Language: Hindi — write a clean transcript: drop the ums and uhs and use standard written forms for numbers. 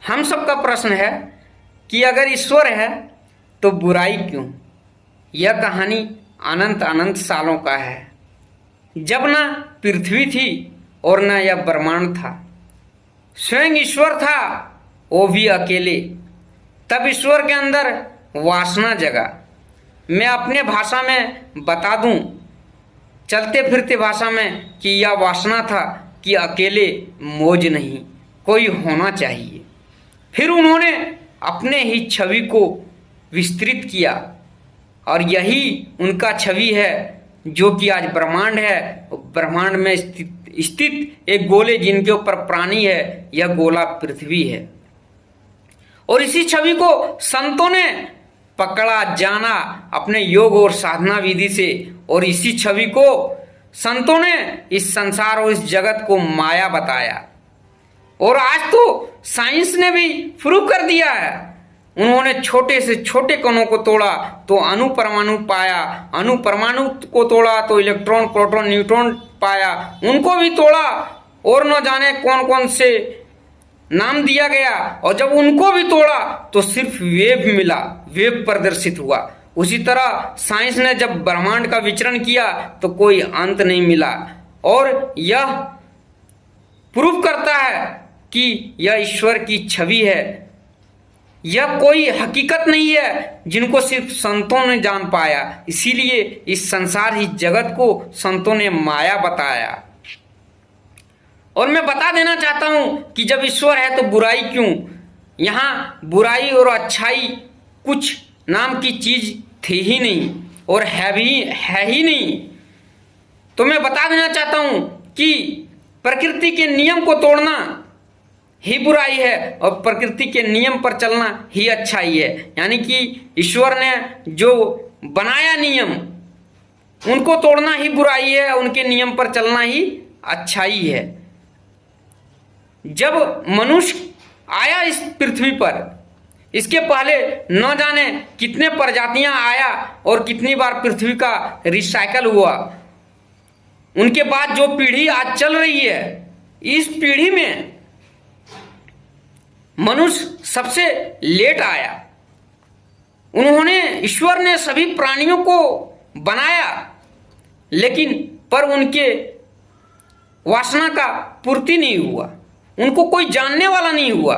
हम सबका प्रश्न है कि अगर ईश्वर है तो बुराई क्यों। यह कहानी अनंत अनंत सालों का है, जब ना पृथ्वी थी और ना यह ब्रह्मांड था। स्वयं ईश्वर था, वो भी अकेले। तब ईश्वर के अंदर वासना जगा। मैं अपने भाषा में बता दूं, चलते फिरते भाषा में, कि यह वासना था कि अकेले मौज नहीं, कोई होना चाहिए। फिर उन्होंने अपने ही छवि को विस्तृत किया और यही उनका छवि है जो कि आज ब्रह्मांड है। ब्रह्मांड में स्थित एक गोले जिनके ऊपर प्राणी है, यह गोला पृथ्वी है। और इसी छवि को संतों ने पकड़ा, जाना अपने योग और साधना विधि से, और इसी छवि को संतों ने इस संसार और इस जगत को माया बताया। और आज तो साइंस ने भी प्रूव कर दिया है। उन्होंने छोटे से छोटे कणों को तोड़ा तो अणु परमाणु पाया, अणु परमाणु को तोड़ा तो इलेक्ट्रॉन प्रोटॉन न्यूट्रॉन पाया, उनको भी तोड़ा और न जाने कौन कौन से नाम दिया गया। और जब उनको भी तोड़ा तो सिर्फ वेव मिला, वेव प्रदर्शित हुआ। उसी तरह साइंस ने जब ब्रह्मांड का विचरण किया तो कोई अंत नहीं मिला। और यह प्रूव करता है कि यह ईश्वर की छवि है। यह कोई हकीकत नहीं है जिनको सिर्फ संतों ने जान पाया। इसीलिए इस संसार, इस जगत को संतों ने माया बताया। और मैं बता देना चाहता हूं कि जब ईश्वर है तो बुराई क्यों। यहाँ बुराई और अच्छाई कुछ नाम की चीज थी ही नहीं और है ही नहीं। तो मैं बता देना चाहता हूं कि प्रकृति के नियम को तोड़ना ही बुराई है और प्रकृति के नियम पर चलना ही अच्छाई है। यानी कि ईश्वर ने जो बनाया नियम, उनको तोड़ना ही बुराई है, उनके नियम पर चलना ही अच्छाई है। जब मनुष्य आया इस पृथ्वी पर, इसके पहले न जाने कितने प्रजातियां आया और कितनी बार पृथ्वी का रिसाइकल हुआ। उनके बाद जो पीढ़ी आज चल रही है, इस पीढ़ी में मनुष्य सबसे लेट आया। उन्होंने, ईश्वर ने सभी प्राणियों को बनाया, लेकिन पर उनके वासना का पूर्ति नहीं हुआ, उनको कोई जानने वाला नहीं हुआ।